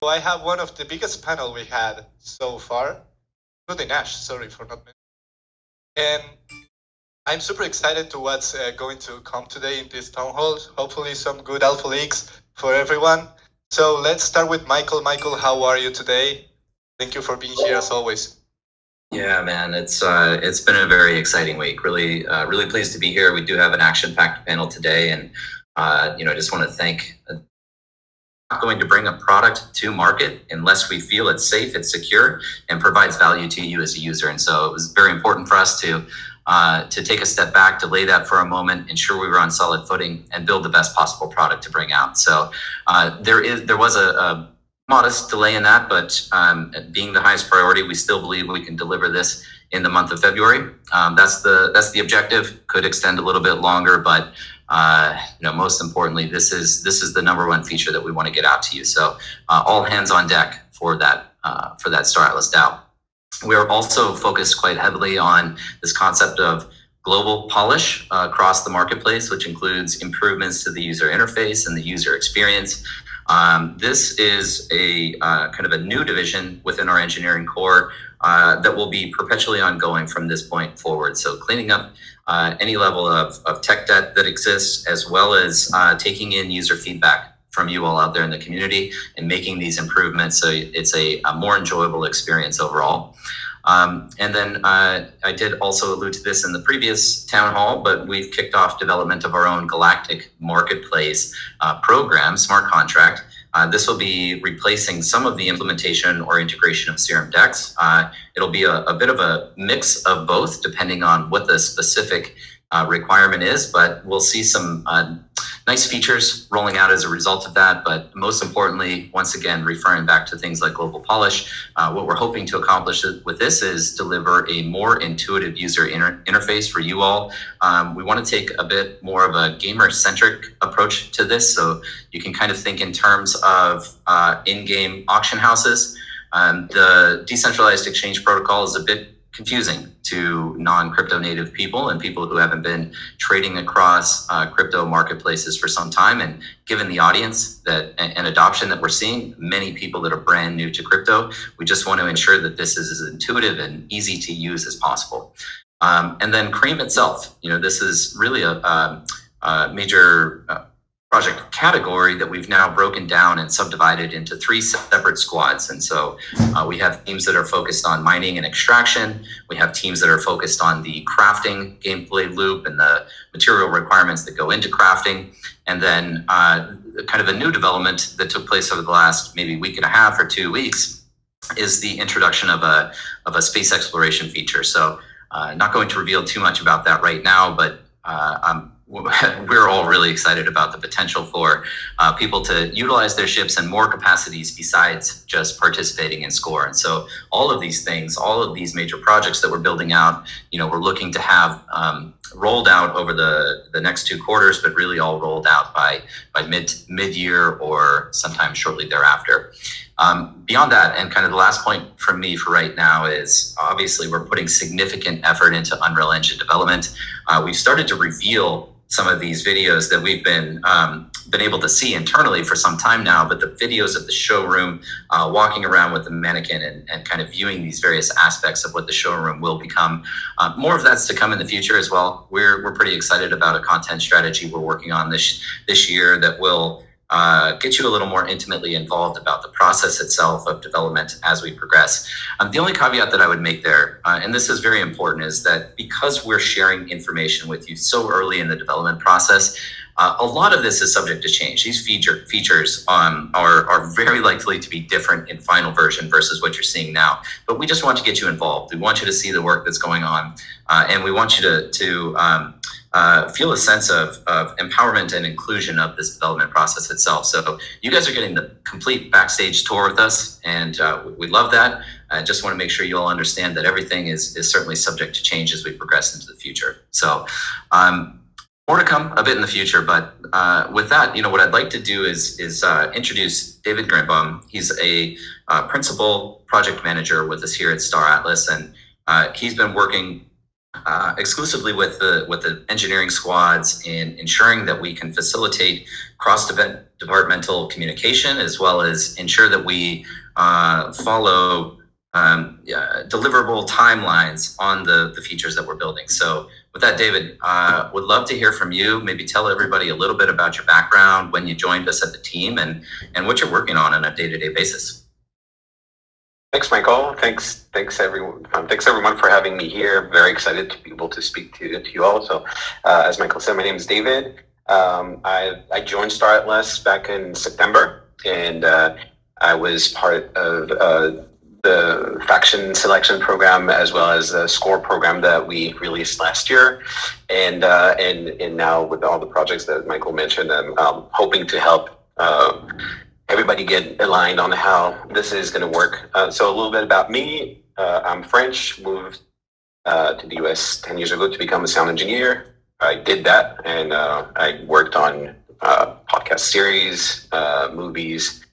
So I have one of the biggest panel we had so far, including Ash, sorry for not mentioning. And I'm super excited to what's going to come today in this town hall. Hopefully some good alpha leaks for everyone. So let's start with Michael. Michael, how are you today? Thank you for being here as always. Yeah, man, it's been a very exciting week. Really pleased to be here. We do have an action-packed panel today, and I just want to thank. Not going to bring a product to market unless we feel it's safe, it's secure, and provides value to you as a user. And so it was very important for us to take a step back, to lay that for a moment, ensure we were on solid footing, and build the best possible product to bring out. So there was a modest delay in that, but being the highest priority, we still believe we can deliver this in the month of February. That's the objective. Could extend a little bit longer, but most importantly, this is the number one feature that we want to get out to you. So all hands on deck for that POLIS Dao. We're also focused quite heavily on this concept of global polish across the marketplace, which includes improvements to the user interface and the user experience. This is a kind of a new division within our engineering core that will be perpetually ongoing from this point forward. So cleaning up any level of tech debt that exists, as well as taking in user feedback from you all out there in the community and making these improvements so it's a more enjoyable experience overall. And then I did also allude to this in the previous town hall, but we've kicked off development of our own Galactic marketplace program, smart contract. This will be replacing some of the implementation or integration of Serum Dex. It'll be a bit of a mix of both, depending on what the specific requirement is, but we'll see some nice features rolling out as a result of that. But most importantly, once again, referring back to things like global polish, what we're hoping to accomplish with this is deliver a more intuitive user interface for you all. We want to take a bit more of a gamer-centric approach to this, so you can kind of think in terms of in-game auction houses. The decentralized exchange protocol is a bit confusing to non-crypto native people and people who haven't been trading across crypto marketplaces for some time. And given the audience and adoption that we're seeing, many people that are brand new to crypto, we just want to ensure that this is as intuitive and easy to use as possible. And then Cream itself, this is really a major project category that we've now broken down and subdivided into 3 separate squads. And so we have teams that are focused on mining and extraction. We have teams that are focused on the crafting gameplay loop and the material requirements that go into crafting. And then kind of a new development that took place over the last maybe week and a half or 2 weeks is the introduction of a space exploration feature. So not going to reveal too much about that right now, but we're all really excited about the potential for people to utilize their ships in more capacities besides just participating in score. And so all of these things, all of these major projects that we're building out, we're looking to have rolled out over the next 2 quarters, but really all rolled out by mid-year or sometime shortly thereafter. Beyond that, and kind of the last point from me for right now is obviously we're putting significant effort into Unreal Engine development. We've started to reveal some of these videos that we've been able to see internally for some time now, but the videos of the showroom, walking around with the mannequin and kind of viewing these various aspects of what the showroom will become. More of that's to come in the future as well. We're pretty excited about a content strategy we're working on this year that will get you a little more intimately involved about the process itself of development as we progress. The only caveat that I would make there, and this is very important, is that because we're sharing information with you so early in the development process, a lot of this is subject to change. These features are very likely to be different in final version versus what you're seeing now. But we just want to get you involved. We want you to see the work that's going on, and we want you to feel a sense of empowerment and inclusion of this development process itself. So you guys are getting the complete backstage tour with us, and we love that. I just want to make sure you all understand that everything is certainly subject to change as we progress into the future. So more to come a bit in the future, but with that, what I'd like to do is introduce David Greenbaum. He's a principal project manager with us here at Star Atlas, and he's been working exclusively with the engineering squads in ensuring that we can facilitate cross-departmental communication, as well as ensure that we follow deliverable timelines on the features that we're building. So with that, David, would love to hear from you. Maybe tell everybody a little bit about your background, when you joined us at the team, and what you're working on a day-to-day basis. Thanks, Michael. Thanks everyone. Thanks everyone for having me here. Very excited to be able to speak to you all. So, as Michael said, my name is David. I joined Star Atlas back in September, and I was part of the faction selection program as well as the score program that we released last year, and now with all the projects that Michael mentioned, I'm hoping to help everybody get aligned on how this is going to work. So a little bit about me. I'm French, moved to the US 10 years ago to become a sound engineer. I did that, and I worked on podcast series, movies,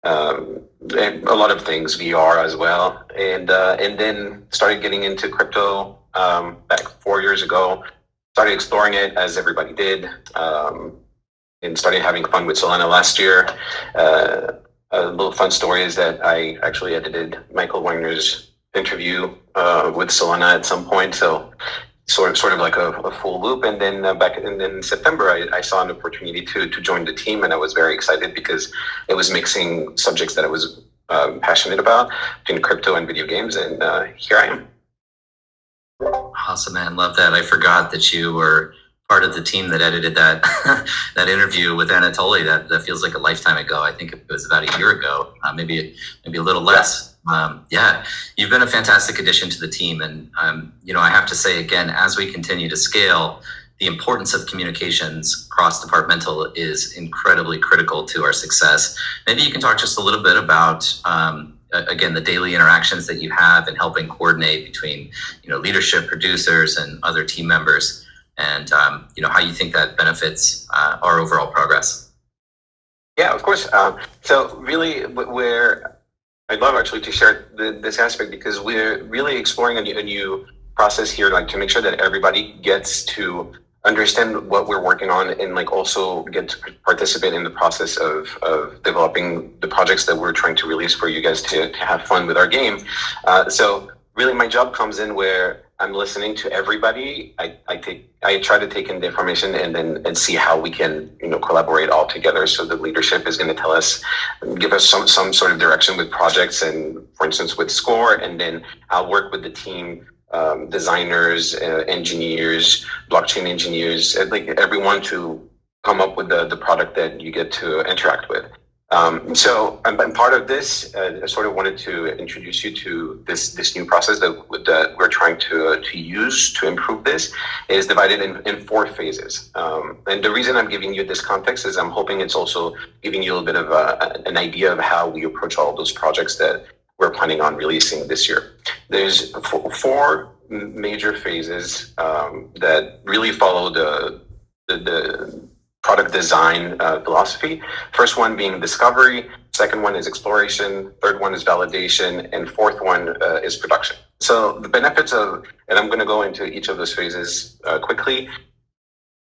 and a lot of things, VR as well. And then started getting into crypto back 4 years ago. Started exploring it as everybody did. And started having fun with Solana last year. A little fun story is that I actually edited Michael Wagner's interview with Solana at some point, so sort of like a full loop. And then in September, I saw an opportunity to join the team, and I was very excited because it was mixing subjects that I was passionate about between crypto and video games, and here I am. Awesome, man. Love that. I forgot that you were part of the team that edited that that interview with Anatoly. That feels like a lifetime ago. I think it was about a year ago, maybe a little less. Yeah, you've been a fantastic addition to the team, and I have to say again, as we continue to scale, the importance of communications cross-departmental is incredibly critical to our success. Maybe you can talk just a little bit about again, the daily interactions that you have in helping coordinate between leadership, producers, and other team members, and how you think that benefits our overall progress. Yeah, of course. So really, I'd love actually to share this aspect, because we're really exploring a new process here, like to make sure that everybody gets to understand what we're working on, and like also get to participate in the process of developing the projects that we're trying to release for you guys to have fun with our game. So really, my job comes in where I'm listening to everybody. I try to take in the information and see how we can collaborate all together. So the leadership is going to give us some sort of direction with projects, and for instance with score, and then I'll work with the team, designers, engineers, blockchain engineers, like everyone to come up with the product that you get to interact with. So I'm part of this. I sort of wanted to introduce you to this new process that we're trying to use to improve this. It is divided in 4 phases. And the reason I'm giving you this context is I'm hoping it's also giving you a little bit of an idea of how we approach all of those projects that we're planning on releasing this year. There's 4 major phases that really follow the product design philosophy. First one being discovery, second one is exploration, third one is validation, and fourth one is production. So the benefits of, and I'm going to go into each of those phases quickly.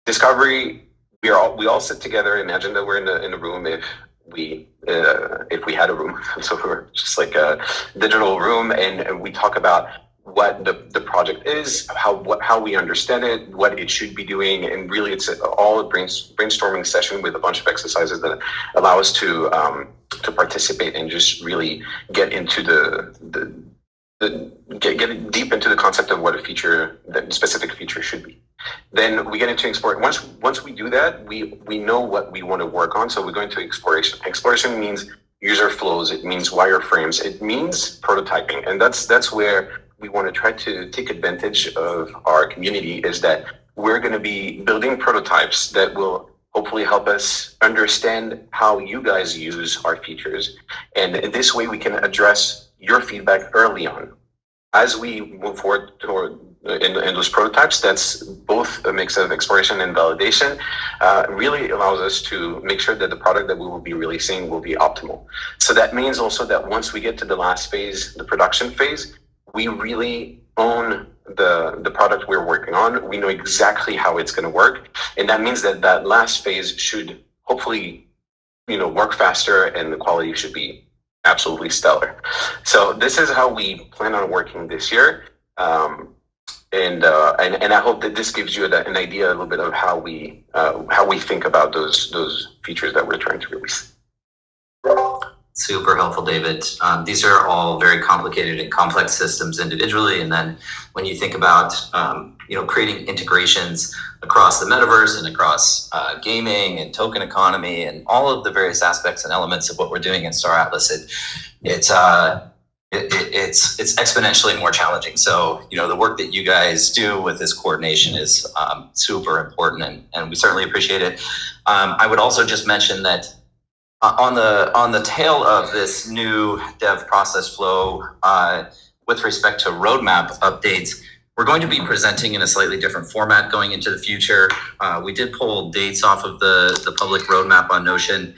Discovery, we all sit together. Imagine that we're in a room, if we had a room. So we're just like a digital room, and we talk about what the project is, how we understand it, what it should be doing, and really it's all a brainstorming session with a bunch of exercises that allow us to participate and just really get into get deep into the concept of what that specific feature should be. Then we get into exploration. Once we do that, we know what we want to work on, so we go into exploration. Exploration means user flows, it means wireframes, it means prototyping, and that's where we want to try to take advantage of our community, is that we're going to be building prototypes that will hopefully help us understand how you guys use our features. And in this way, we can address your feedback early on. As we move forward toward in those prototypes, that's both a mix of exploration and validation, really allows us to make sure that the product that we will be releasing will be optimal. So that means also that once we get to the last phase, the production phase, we really own the product we're working on. We know exactly how it's going to work, and that means that that last phase should hopefully, work faster, and the quality should be absolutely stellar. So this is how we plan on working this year. And I hope that this gives you an idea a little bit of how we think about those features that we're trying to release. Super helpful, David. These are all very complicated and complex systems individually, and then when you think about creating integrations across the metaverse and across gaming and token economy and all of the various aspects and elements of what we're doing in Star Atlas, it's exponentially more challenging. So the work that you guys do with this coordination is super important, and we certainly appreciate it. I would also just mention that on the tail of this new dev process flow, with respect to roadmap updates, we're going to be presenting in a slightly different format going into the future. We did pull dates off of the public roadmap on Notion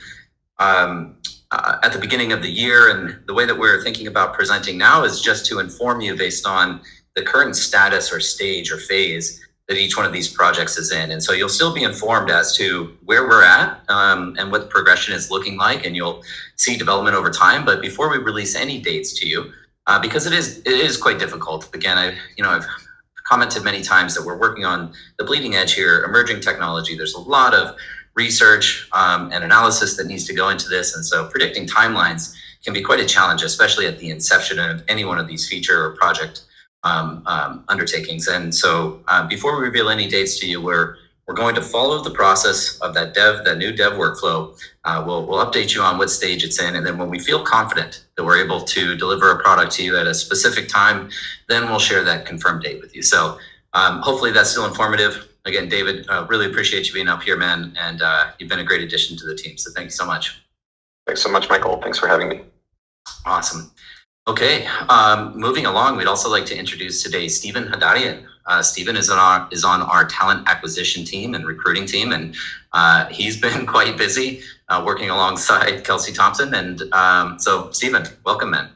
at the beginning of the year, and the way that we're thinking about presenting now is just to inform you based on the current status or stage or phase that each one of these projects is in. And so you'll still be informed as to where we're at and what the progression is looking like, and you'll see development over time. But before we release any dates to you, because it is quite difficult. Again, I've commented many times that we're working on the bleeding edge here, emerging technology. There's a lot of research and analysis that needs to go into this, and so predicting timelines can be quite a challenge, especially at the inception of any one of these feature or project undertakings. And so before we reveal any dates to you, we're going to follow the process of that new dev workflow. We'll update you on what stage it's in, and then when we feel confident that we're able to deliver a product to you at a specific time, then we'll share that confirmed date with you. So hopefully that's still informative. Again, David, really appreciate you being up here, man, and you've been a great addition to the team. So thank you so much. Thanks so much, Michael. Thanks for having me. Awesome. Okay, moving along, we'd also like to introduce today Stephen Haddadian. Stephen is on our talent acquisition team and recruiting team, and he's been quite busy working alongside Kelsey Thompson. And so, Stephen, welcome, man.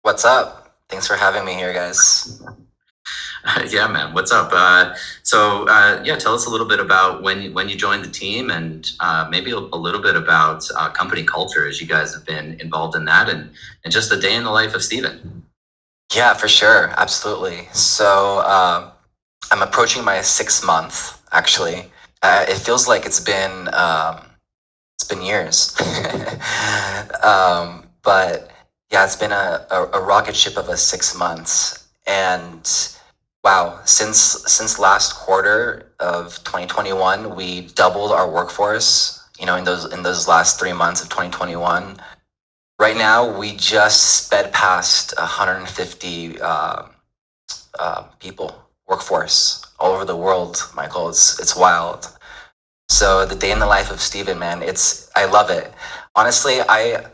What's up? Thanks for having me here, guys. Yeah, man. What's up? Tell us a little bit about when you joined the team, and maybe a little bit about company culture, as you guys have been involved in that, and just a day in the life of Stephen. Yeah, for sure. Absolutely. So I'm approaching my 6th month, actually. It feels like it's been years. But yeah, it's been a rocket ship of 6 months. And wow, since last quarter of 2021, we doubled our workforce, in those last 3 months of 2021. Right now, we just sped past 150 people, workforce, all over the world, Michael. It's wild. So the day in the life of Stephen, man, I love it. Honestly, I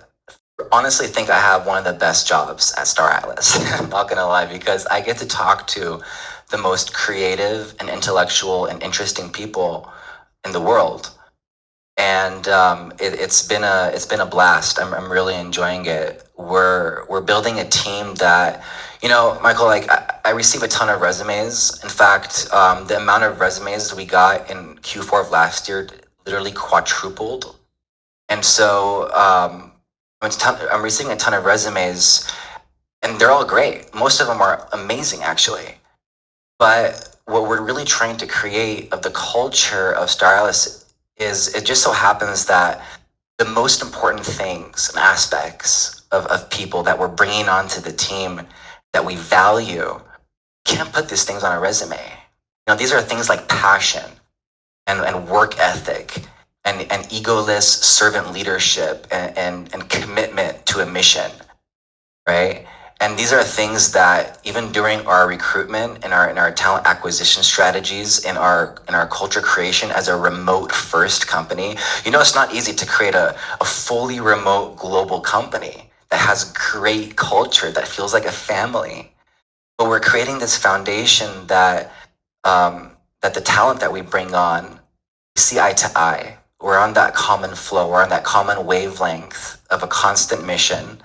think I have one of the best jobs at Star Atlas. I'm not gonna lie, because I get to talk to the most creative and intellectual and interesting people in the world. And it's been a blast. I'm really enjoying it. We're building a team that, Michael, like I receive a ton of resumes. In fact, the amount of resumes we got in Q4 of last year literally quadrupled. And so I'm receiving a ton of resumes, and they're all great. Most of them are amazing, actually. But what we're really trying to create of the culture of Star Atlas is, it just so happens that the most important things and aspects of people that we're bringing onto the team that we value, can't put these things on a resume. These are things like passion and work ethic and egoless servant leadership and commitment to a mission, right? And these are things that even during our recruitment and our talent acquisition strategies, in our culture creation as a remote first company, it's not easy to create a fully remote global company that has great culture that feels like a family. But we're creating this foundation that the talent that we bring on, we see eye to eye. We're on that common flow. We're on that common wavelength of a constant mission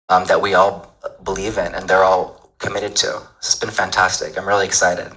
that we all believe in, and they're all committed to. It's been fantastic. I'm really excited.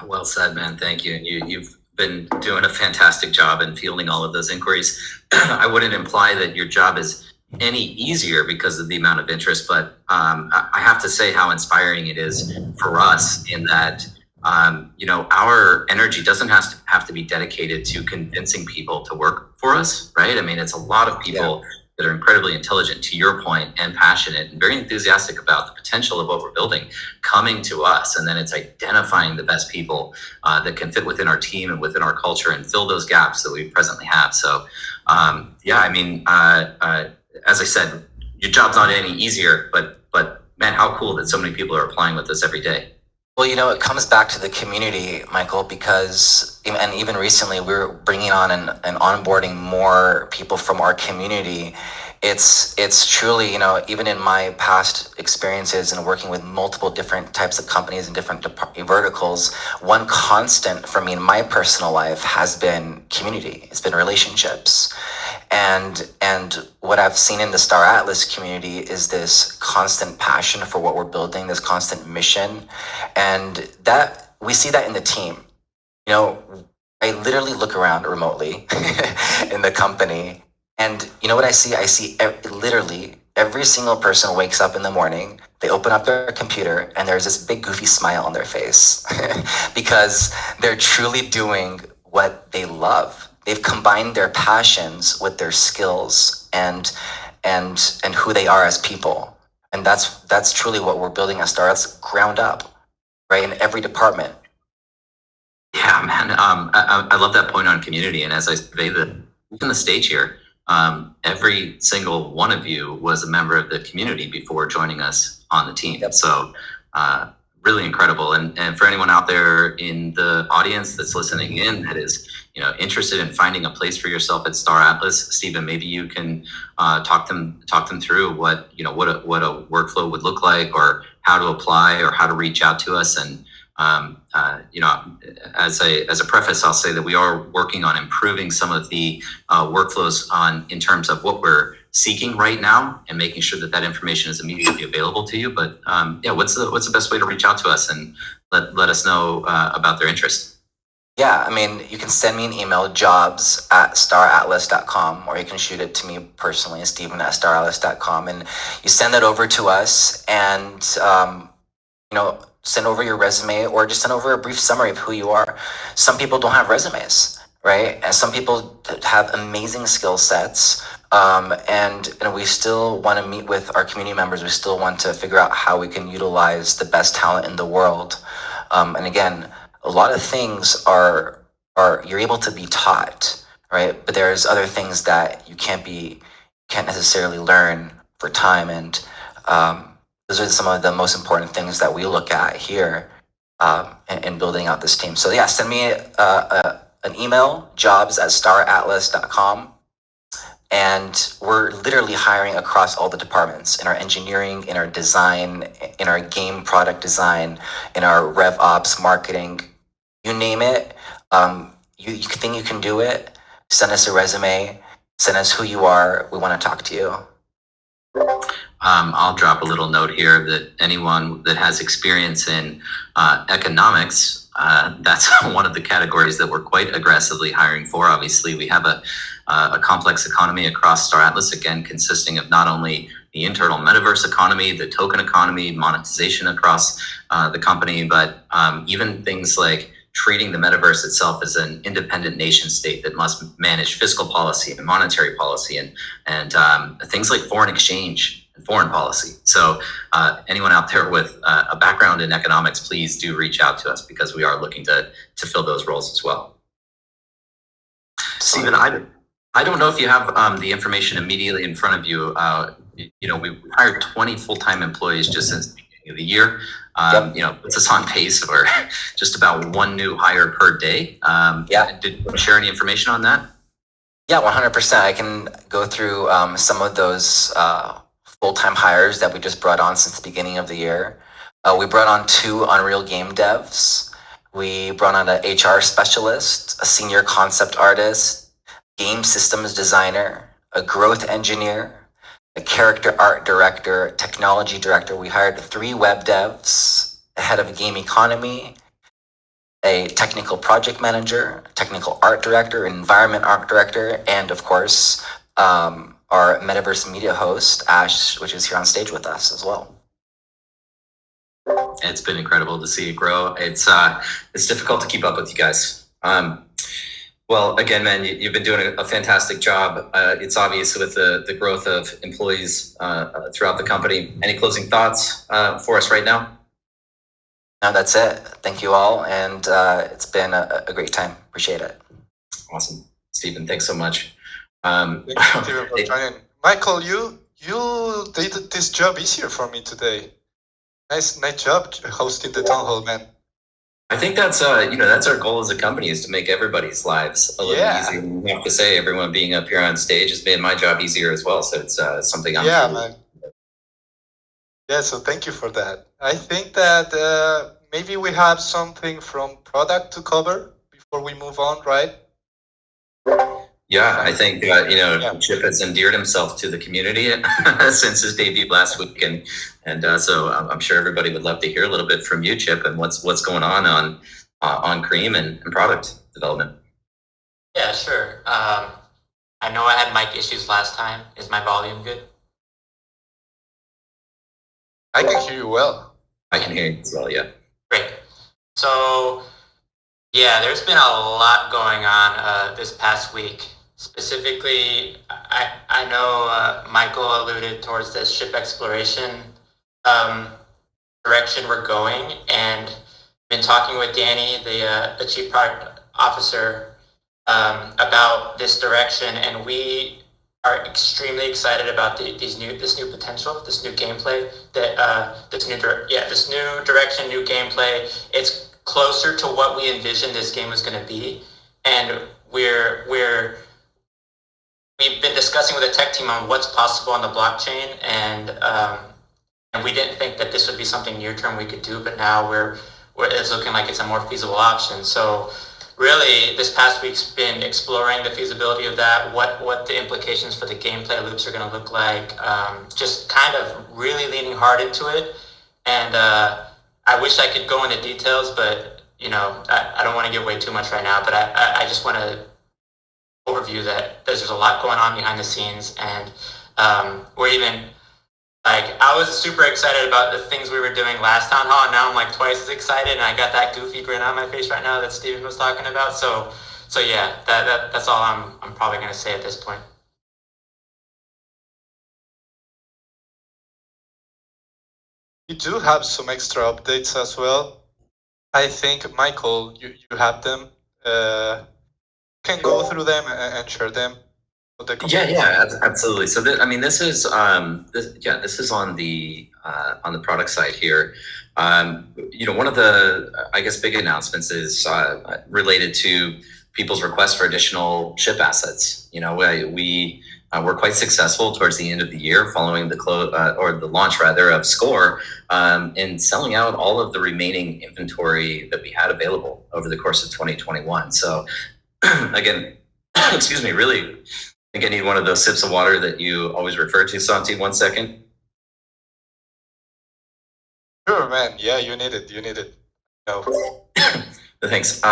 Well said, man. Thank you. And you've been doing a fantastic job in fielding all of those inquiries. I wouldn't imply that your job is any easier because of the amount of interest, but I have to say how inspiring it is for us in that our energy doesn't have to be dedicated to convincing people to work for us, right? I mean, it's a lot of people that are incredibly intelligent, to your point, and passionate and very enthusiastic about the potential of what we're building coming to us. And then it's identifying the best people that can fit within our team and within our culture and fill those gaps that we presently have. So, as I said, your job's not any easier, but man, how cool that so many people are applying with us every day. Well, it comes back to the community, Michael, because, and even recently, we're bringing on and onboarding more people from our community. It's truly, even in my past experiences and working with multiple different types of companies and different verticals, one constant for me in my personal life has been community. It's been relationships. And what I've seen in the Star Atlas community is this constant passion for what we're building, this constant mission. And that we see that in the team. I literally look around remotely in the company, and you know what I see? I see literally every single person wakes up in the morning, they open up their computer, and there's this big goofy smile on their face because they're truly doing what they love. They've combined their passions with their skills and who they are as people. And that's truly what we're building at Star. That's ground up, right? In every department. Yeah, man. I love that point on community. And as I say, even the stage here, every single one of you was a member of the community before joining us on the team. Yep. So really incredible. And for anyone out there in the audience that's listening in that is interested in finding a place for yourself at Star Atlas, Stephen, maybe you can talk them through what a workflow would look like, or how to apply, or how to reach out to us. And as a preface, I'll say that we are working on improving some of the workflows in terms of what we're seeking right now, and making sure that information is immediately available to you. But what's the best way to reach out to us and let us know about their interest? Yeah, I mean, you can send me an email, jobs@staratlas.com, or you can shoot it to me personally, Stephen@staratlas.com, and you send that over to us, and send over your resume, or just send over a brief summary of who you are. Some people don't have resumes, right? And some people have amazing skill sets, and we still want to meet with our community members. We still want to figure out how we can utilize the best talent in the world. And again, a lot of things are you're able to be taught, right? But there's other things that you can't necessarily learn for time. And those are some of the most important things that we look at here in building out this team. So yeah, send me an email, jobs@staratlas.com. And we're literally hiring across all the departments, in our engineering, in our design, in our game product design, in our rev ops, marketing, you name it. You think you can do it, send us a resume, send us who you are. We want to talk to you. I'll drop a little note here that anyone that has experience in economics, that's one of the categories that we're quite aggressively hiring for. Obviously, we have a complex economy across Star Atlas, again, consisting of not only the internal metaverse economy, the token economy, monetization across the company, but even things like treating the metaverse itself as an independent nation state that must manage fiscal policy and monetary policy and things like foreign exchange and foreign policy. So anyone out there with a background in economics, please do reach out to us, because we are looking to fill those roles as well. Stephen, I don't know if you have the information immediately in front of you. We hired 20 full-time employees just since the beginning of the year. Puts us on pace for just about one new hire per day. Did you share any information on that? Yeah, 100%. I can go through some of those full-time hires that we just brought on since the beginning of the year. We brought on 2 Unreal game devs. We brought on an HR specialist, a senior concept artist, game systems designer, a growth engineer, a character art director, technology director. We hired 3 web devs, a head of a game economy, a technical project manager, technical art director, environment art director, and of course, our metaverse media host, Ash, which is here on stage with us as well. It's been incredible to see it grow. It's difficult to keep up with you guys. Well, again, man, you've been doing a fantastic job. It's obvious with the growth of employees throughout the company. Any closing thoughts for us right now? No, that's it. Thank you all, and it's been a great time. Appreciate it. Awesome. Stephen, thanks so much. Thank you, Steven, for joining. Michael, you did this job easier for me today. Nice job hosting the town hall, man. I think that's that's our goal as a company, is to make everybody's lives a little easier. I have to say, everyone being up here on stage has made my job easier as well. So it's something I'm man. Yeah, so thank you for that. I think that maybe we have something from product to cover before we move on, right? Yeah, I think Chip has endeared himself to the community since his debut last week, and so I'm sure everybody would love to hear a little bit from you, Chip, and what's going on Cream and product development. Yeah, sure. I know I had mic issues last time. Is my volume good? I can hear you well. I can hear you as well, yeah. Great. So, yeah, there's been a lot going on this past week. Specifically, I know Michael alluded towards this ship exploration direction we're going, and been talking with Danny, the chief product officer, about this direction, and we are extremely excited about this new potential, this new gameplay, this new direction, new gameplay. It's closer to what we envisioned this game was going to be, and we've been discussing with the tech team on what's possible on the blockchain, and we didn't think that this would be something near term we could do, but now it's looking like it's a more feasible option. So really, this past week's been exploring the feasibility of that, what the implications for the gameplay loops are going to look like, just kind of really leaning hard into it. And I wish I could go into details, but I don't want to give away too much right now. But I just want to overview that there's a lot going on behind the scenes, and we're even I was super excited about the things we were doing last town hall, and now I'm like twice as excited, and I got that goofy grin on my face right now that Steven was talking about. So yeah, that's all I'm probably going to say at this point. We do have some extra updates as well. I think, Michael, you have them. Can go through them and share them. Yeah, absolutely. So this is this is on the product side here. One of the big announcements is related to people's requests for additional ship assets. We were quite successful towards the end of the year, following the launch of Score, in selling out all of the remaining inventory that we had available over the course of 2021. So again, excuse me, really. I think I need one of those sips of water that you always refer to, Santi. 1 second. Sure, man. Yeah, you need it. No. Thanks.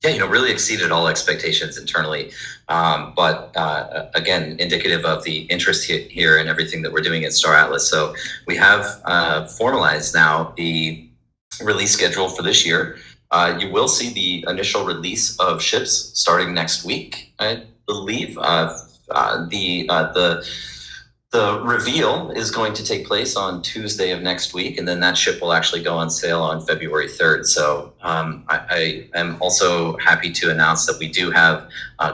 Really exceeded all expectations internally. But again, indicative of the interest here and everything that we're doing at Star Atlas. So we have formalized now the release schedule for this year. You will see the initial release of ships starting next week. I believe the reveal is going to take place on Tuesday of next week, and then that ship will actually go on sale on February 3rd. So I am also happy to announce that we do have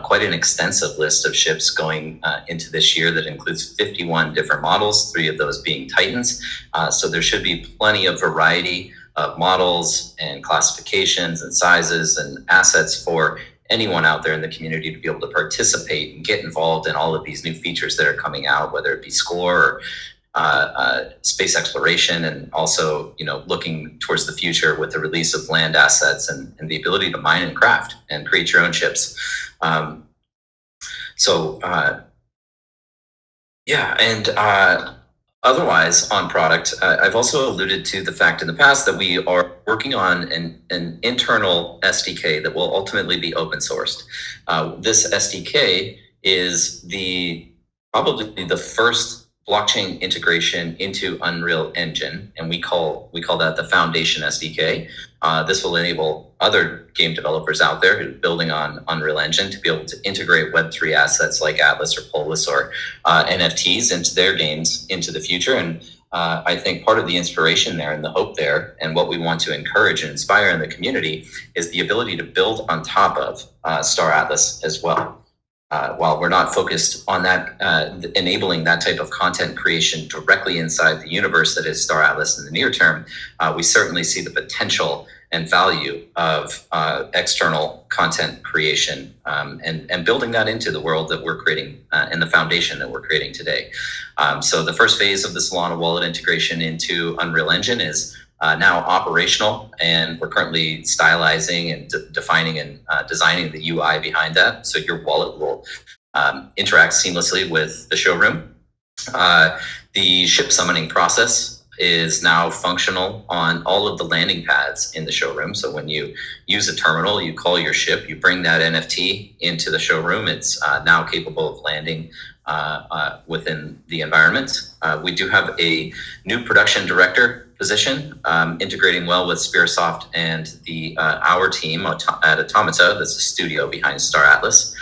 quite an extensive list of ships going into this year that includes 51 different models, 3 of those being Titans. So there should be plenty of variety of models and classifications and sizes and assets for anyone out there in the community to be able to participate and get involved in all of these new features that are coming out, whether it be Score or space exploration, and also looking towards the future with the release of land assets and the ability to mine and craft and create your own ships. Yeah, and otherwise on product, I've also alluded to the fact in the past that we are working on an internal SDK that will ultimately be open sourced. This SDK is probably the first blockchain integration into Unreal Engine, and we call that the Foundation SDK. This will enable other game developers out there who are building on Unreal Engine to be able to integrate Web3 assets like Atlas or Polis or NFTs into their games into the future. And I think part of the inspiration there and the hope there, and what we want to encourage and inspire in the community, is the ability to build on top of Star Atlas as well. While we're not focused on that, enabling that type of content creation directly inside the universe that is Star Atlas in the near term, we certainly see the potential and value of external content creation and building that into the world that we're creating and the foundation that we're creating today. So the first phase of the Solana wallet integration into Unreal Engine is now operational, and we're currently stylizing and defining and designing the UI behind that. So your wallet will interact seamlessly with the showroom. The ship summoning process is now functional on all of the landing pads in the showroom. So when you use a terminal, you call your ship, you bring that NFT into the showroom. It's now capable of landing within the environment. We do have a new production director position, integrating well with Sperasoft and our team at Automata, that's the studio behind Star Atlas.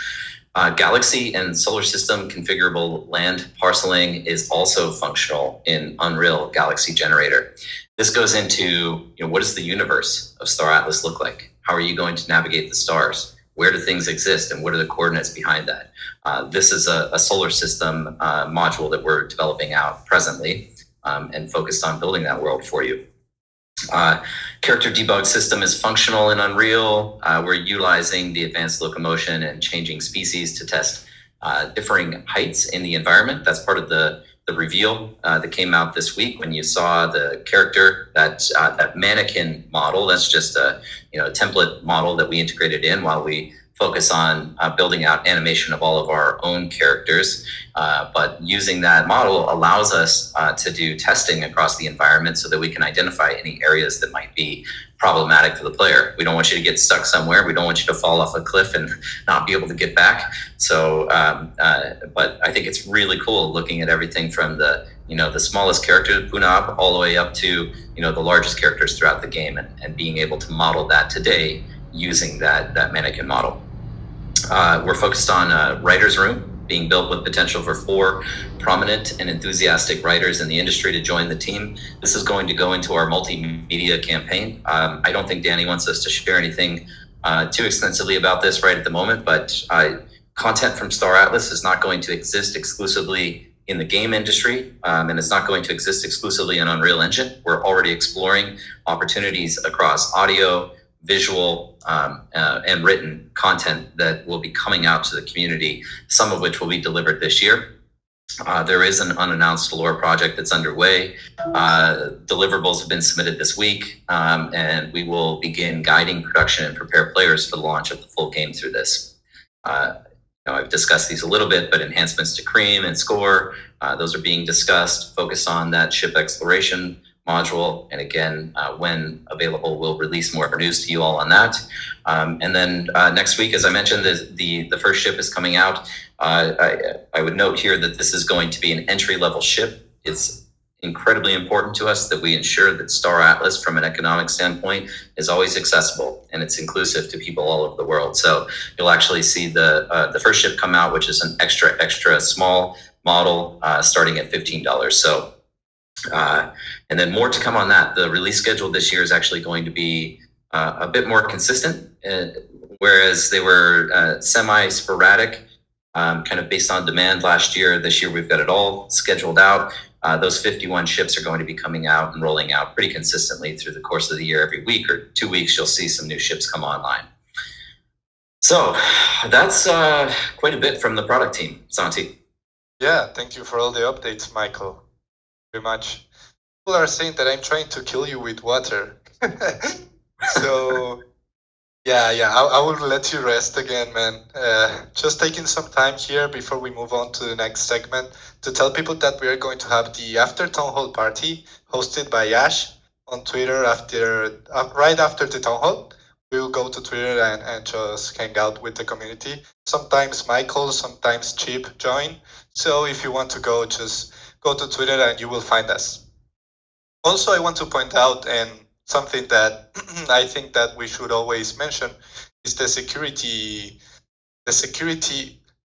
Galaxy and solar system configurable land parceling is also functional in Unreal Galaxy Generator. This goes into, what does the universe of Star Atlas look like? How are you going to navigate the stars? Where do things exist, and what are the coordinates behind that? This is a solar system module that we're developing out presently and focused on building that world for you. Character debug system is functional in Unreal. We're utilizing the advanced locomotion and changing species to test differing heights in the environment. That's part of the reveal that came out this week when you saw the character, that mannequin model. That's just a template model that we integrated in while we focus on building out animation of all of our own characters. But using that model allows us to do testing across the environment so that we can identify any areas that might be problematic for the player. We don't want you to get stuck somewhere. We don't want you to fall off a cliff and not be able to get back. So, but I think it's really cool looking at everything from the smallest character, Punab, all the way up to, the largest characters throughout the game, and being able to model that today using that mannequin model. We're focused on a writer's room being built with potential for 4 prominent and enthusiastic writers in the industry to join the team. This is going to go into our multimedia campaign. I don't think Danny wants us to share anything too extensively about this right at the moment, but content from Star Atlas is not going to exist exclusively in the game industry, and it's not going to exist exclusively in Unreal Engine. We're already exploring opportunities across audio, visual, and written content that will be coming out to the community, some of which will be delivered this year. There is an unannounced lore project that's underway. Deliverables have been submitted this week, and we will begin guiding production and prepare players for the launch of the full game through this. I've discussed these a little bit, but enhancements to Cream and Score, those are being discussed, focus on that ship exploration module, and again, when available, we'll release more news to you all on that. And then next week, as I mentioned, the first ship is coming out. I would note here that this is going to be an entry-level ship. It's incredibly important to us that we ensure that Star Atlas, from an economic standpoint, is always accessible and it's inclusive to people all over the world. So you'll actually see the first ship come out, which is an extra small model starting at $15. So and then more to come on that. The release schedule this year is actually going to be a bit more consistent, whereas they were semi-sporadic, kind of based on demand last year. This year we've got it all scheduled out. Those 51 ships are going to be coming out and rolling out pretty consistently through the course of the year. Every week or 2 weeks, you'll see some new ships come online. So that's quite a bit from the product team. Santi. Yeah, thank you for all the updates, Michael. Very much. People are saying that I'm trying to kill you with water. So Yeah. I will let you rest again, man. Just taking some time here before we move on to the next segment to tell people that we are going to have the after town hall party hosted by Ash on Twitter right after the town hall. We will go to Twitter and just hang out with the community. Sometimes Michael, sometimes Chip join. So if you want to go, just go to Twitter and you will find us. Also, I want to point out, and something that I think that we should always mention is the security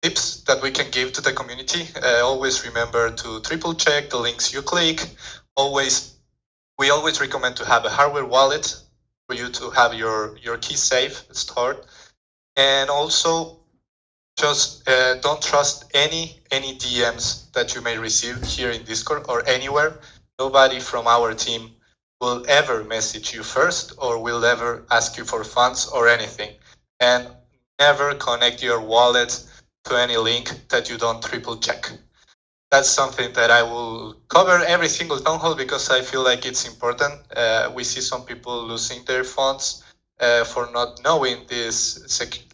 tips that we can give to the community. Always remember to triple check the links you click. We always recommend to have a hardware wallet for you to have your key safe stored, and also just don't trust any DMs that you may receive here in Discord or anywhere. Nobody from our team will ever message you first or will ever ask you for funds or anything. And never connect your wallet to any link that you don't triple check. That's something that I will cover every single town hall because I feel like it's important. We see some people losing their funds for not knowing these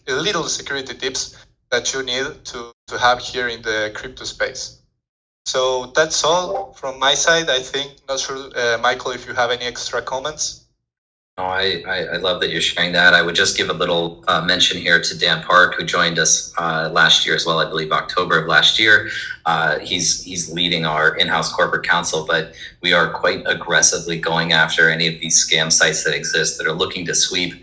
little security tips that you need to have here in the crypto space. So that's all from my side, I think. Not sure, Michael, if you have any extra comments. No, I love that you're sharing that. I would just give a little mention here to Dan Park, who joined us last year as well, I believe October of last year. He's leading our in-house corporate counsel, but we are quite aggressively going after any of these scam sites that exist that are looking to sweep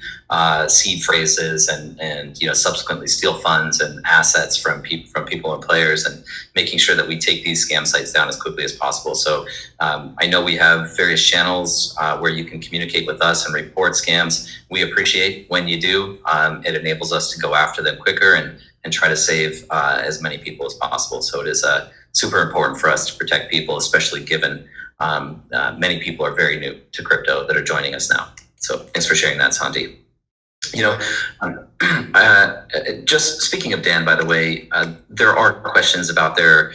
seed phrases and subsequently steal funds and assets from people and players, and making sure that we take these scam sites down as quickly as possible. So I know we have various channels where you can communicate with us and report scams. We appreciate when you do. It enables us to go after them quicker and try to save as many people as possible. So it is super important for us to protect people, especially given many people are very new to crypto that are joining us now. So thanks for sharing that, Santi. Just speaking of Dan, by the way, there are questions out there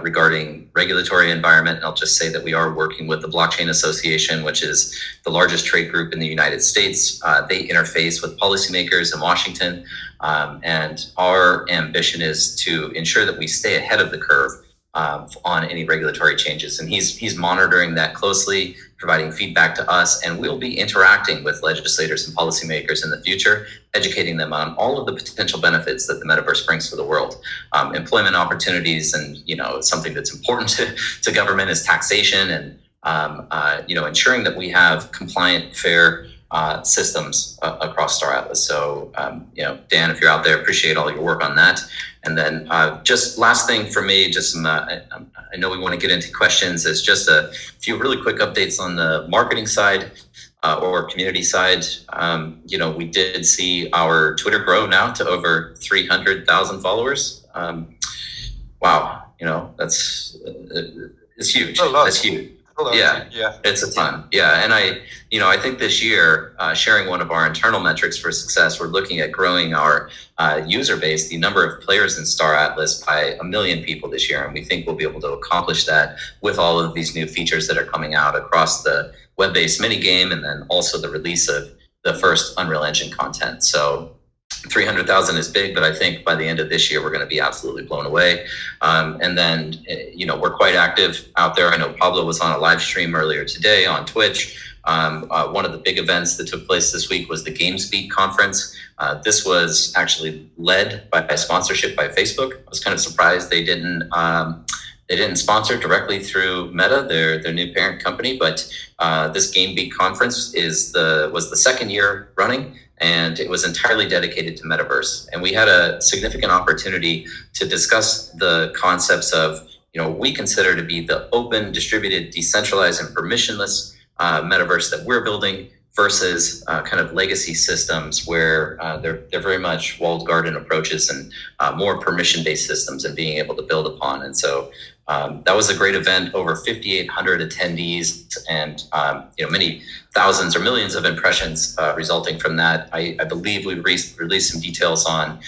regarding regulatory environment. And I'll just say that we are working with the Blockchain Association, which is the largest trade group in the United States. They interface with policymakers in Washington. And our ambition is to ensure that we stay ahead of the curve on any regulatory changes. And he's monitoring that closely, providing feedback to us, and we'll be interacting with legislators and policymakers in the future, educating them on all of the potential benefits that the metaverse brings to the world. Employment opportunities, and something that's important to government is taxation, and ensuring that we have compliant, fair systems across Star Atlas. So, Dan, if you're out there, appreciate all your work on that. And then just last thing for me, just I know we want to get into questions, is just a few really quick updates on the marketing side or community side. We did see our Twitter grow now to over 300,000 followers. Wow, it's huge. That's huge. Yeah, it's a ton. Yeah, and I think this year, sharing one of our internal metrics for success, we're looking at growing our user base, the number of players in Star Atlas, by 1 million people this year, and we think we'll be able to accomplish that with all of these new features that are coming out across the web-based minigame, and then also the release of the first Unreal Engine content. So 300,000 is big, but I think by the end of this year, we're going to be absolutely blown away. And then, we're quite active out there. I know Pablo was on a live stream earlier today on Twitch. One of the big events that took place this week was the GamesBeat conference. This was actually led by a sponsorship by Facebook. I was kind of surprised they didn't sponsor directly through Meta, their new parent company. But this GamesBeat conference was the second year running, and it was entirely dedicated to metaverse. And we had a significant opportunity to discuss the concepts of, we consider to be the open, distributed, decentralized, and permissionless metaverse that we're building versus kind of legacy systems where they're very much walled garden approaches and more permission-based systems and being able to build upon. And so that was a great event, over 5,800 attendees, and many thousands or millions of impressions resulting from that. I believe we released some details on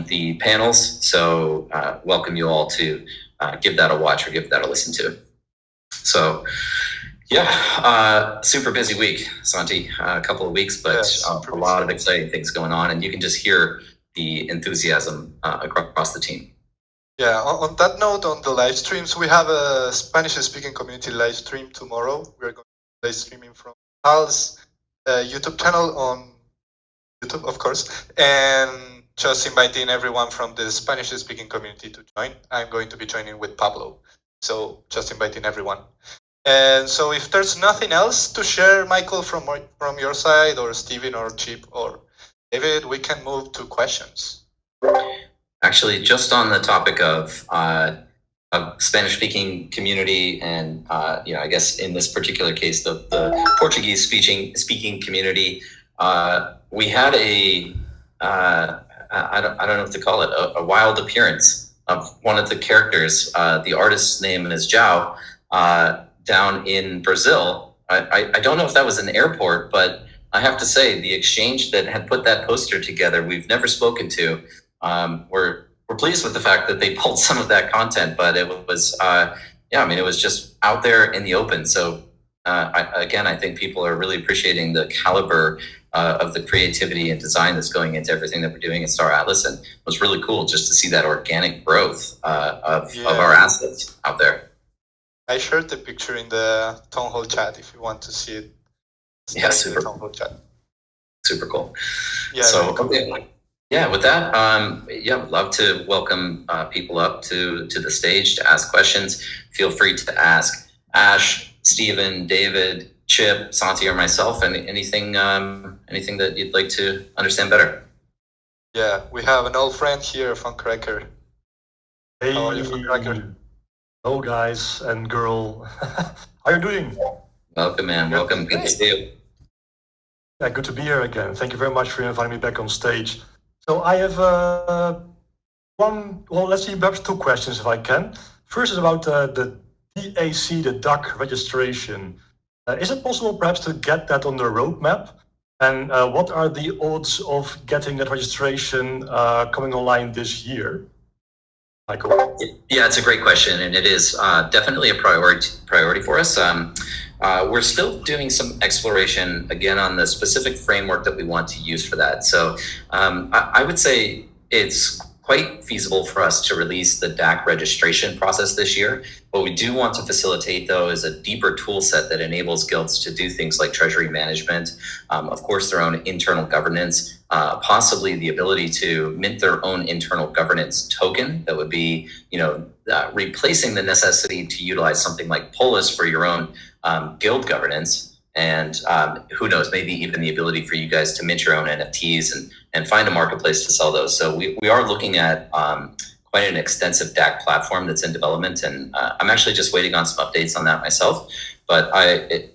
the panels, so welcome you all to give that a watch or give that a listen to. So Yeah, super busy week, Santi. A couple of weeks, but a lot of exciting things going on, and you can just hear the enthusiasm across the team. Yeah, on that note, on the live streams, we have a Spanish-speaking community live stream tomorrow. We're going to be live streaming from Hal's YouTube channel on YouTube, of course, and just inviting everyone from the Spanish-speaking community to join. I'm going to be joining with Pablo, so just inviting everyone. And so if there's nothing else to share, Michael, from your side, or Steven, or Chip, or David, we can move to questions. Actually, just on the topic of Spanish-speaking community, and I guess in this particular case, the Portuguese-speaking community, we had I don't know what to call it, a wild appearance of one of the characters. The artist's name is João. Down in Brazil. I don't know if that was an airport, but I have to say the exchange that had put that poster together, we've never spoken to. We're pleased with the fact that they pulled some of that content, but it was, it was just out there in the open. So I think people are really appreciating the caliber of the creativity and design that's going into everything that we're doing at Star Atlas, and it was really cool just to see that organic growth of our assets out there. I shared the picture in the Townhall chat if you want to see it. Yeah, super. Townhall chat. Super cool. Yeah. So, cool. Yeah, with that, would love to welcome people up to the stage to ask questions. Feel free to ask Ash, Steven, David, Chip, Santi, or myself, and anything that you'd like to understand better. Yeah, we have an old friend here, Funcracker. Hey. How are you, Funcracker? Hello, guys and girl. How are you doing? Welcome, man. Welcome. Good to see you. Yeah, good to be here again. Thank you very much for inviting me back on stage. So I have let's see, perhaps two questions if I can. First is about the DAC, the DAC registration. Is it possible perhaps to get that on the roadmap? And what are the odds of getting that registration coming online this year? Michael? Yeah, it's a great question, and it is definitely a priority for us. We're still doing some exploration, again, on the specific framework that we want to use for that. So I would say it's quite feasible for us to release the DAC registration process this year. What we do want to facilitate, though, is a deeper tool set that enables guilds to do things like treasury management, of course, their own internal governance, possibly the ability to mint their own internal governance token that would be, replacing the necessity to utilize something like POLIS for your own guild governance. And who knows, maybe even the ability for you guys to mint your own NFTs and find a marketplace to sell those. So we are looking at quite an extensive DAC platform that's in development, and I'm actually just waiting on some updates on that myself. But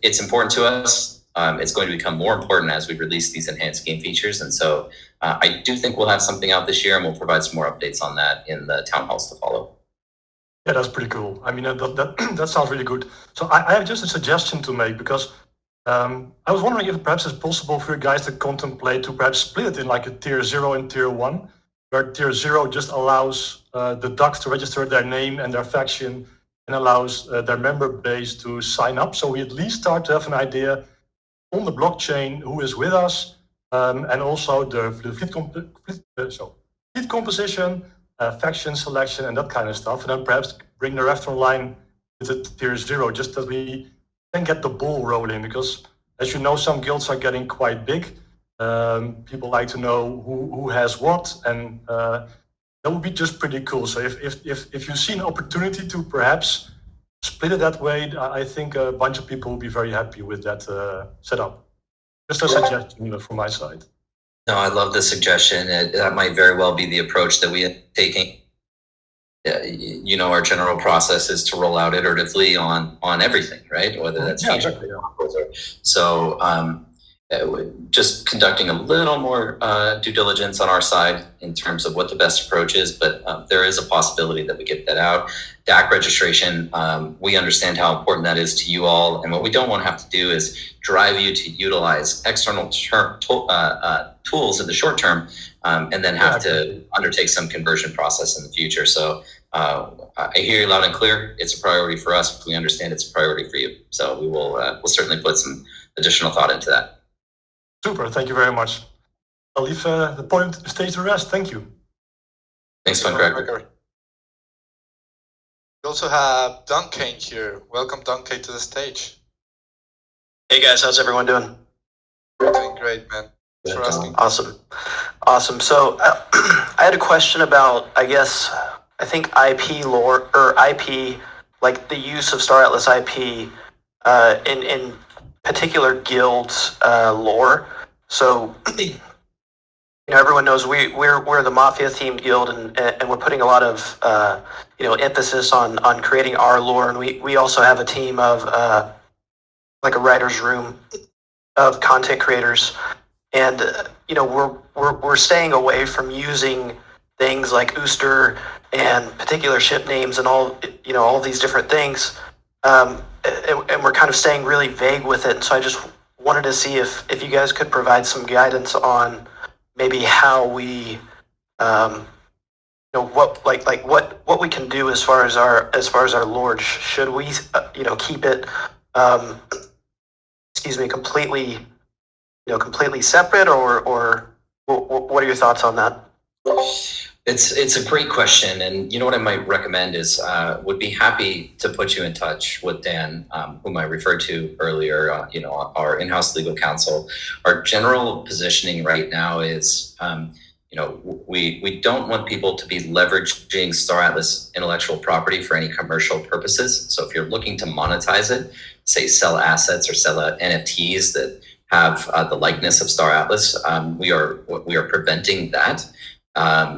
it's important to us. It's going to become more important as we release these enhanced game features. And so I do think we'll have something out this year, and we'll provide some more updates on that in the town halls to follow. Yeah, that's pretty cool. I mean, that sounds really good. So I have just a suggestion to make, because I was wondering if perhaps it's possible for you guys to contemplate to perhaps split it in like a tier 0 and tier 1, where tier 0 just allows the ducks to register their name and their faction, and allows their member base to sign up. So we at least start to have an idea on the blockchain who is with us, and also the fleet composition, faction selection, and that kind of stuff. And then perhaps bring the rest online with the tier 0, just that we can get the ball rolling, because as you know, some guilds are getting quite big. People like to know who has what, and that would be just pretty cool. So if you see an opportunity to perhaps split it that way, I think a bunch of people will be very happy with that setup. Just a suggestion from my side. No, I love the suggestion. That might very well be the approach that we are taking. Our general process is to roll out iteratively on everything, right? Whether that's exactly. So just conducting a little more due diligence on our side in terms of what the best approach is, but there is a possibility that we get that out. DAC registration, we understand how important that is to you all, and what we don't want to have to do is drive you to utilize external tools in the short term and then have to undertake some conversion process in the future. So I hear you loud and clear. It's a priority for us. We understand it's a priority for you. So we will we'll certainly put some additional thought into that. Super, thank you very much. I'll leave the point stage to rest. Thank you. Thanks, Funcracker. We also have TheDonKane here. Welcome, TheDonKane, to the stage. Hey guys, how's everyone doing? We're doing great, man. Thanks for asking. Awesome. So I had a question about, I think IP lore, or IP, like the use of Star Atlas IP in particular guilds lore. So everyone knows we're the Mafia themed guild, and we're putting a lot of emphasis on creating our lore, and we also have a team of like a writer's room of content creators, and we're staying away from using things like Ooster and particular ship names and all these different things, and we're kind of staying really vague with it. And so I just wanted to see if you guys could provide some guidance on maybe how we what we can do as far as our lore. Should we keep it completely separate, or what are your thoughts on that? It's a great question, and what I might recommend is would be happy to put you in touch with Dan, whom I referred to earlier. Our in-house legal counsel. Our general positioning right now is, we don't want people to be leveraging Star Atlas intellectual property for any commercial purposes. So if you're looking to monetize it, say sell assets or sell NFTs that have the likeness of Star Atlas, we are preventing that.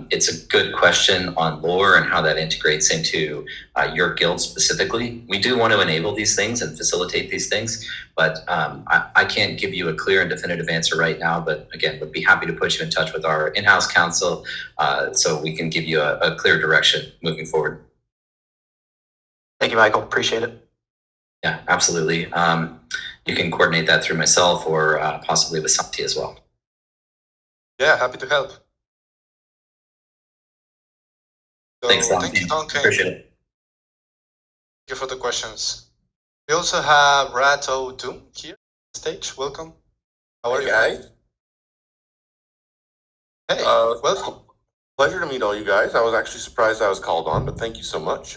It's a good question on lore and how that integrates into your guild specifically. We do want to enable these things and facilitate these things, but I can't give you a clear and definitive answer right now. But again, would be happy to put you in touch with our in-house counsel so we can give you a clear direction moving forward. Thank you, Michael. Appreciate it. Yeah, absolutely. You can coordinate that through myself or possibly with Santi as well. Yeah, happy to help. So, Thanks, Santi. thank you, TheDonKane. Appreciate it. Thank you for the questions. We also have RatODoom here on stage. Welcome. How are you, guys? Hey, welcome. Pleasure to meet all you guys. I was actually surprised I was called on, but thank you so much.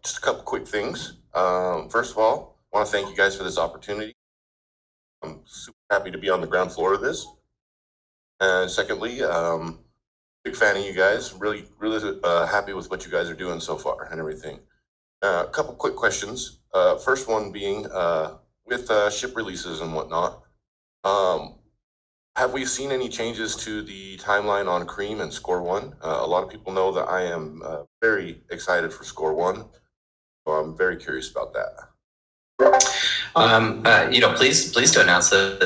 Just a couple quick things. First of all, I want to thank you guys for this opportunity. I'm super happy to be on the ground floor of this. And secondly, big fan of you guys. Really happy with what you guys are doing so far and everything. A couple quick questions. First one being with ship releases and whatnot. Have we seen any changes to the timeline on Cream and Score 1? A lot of people know that I am very excited for Score 1. So I'm very curious about that. Pleased to announce that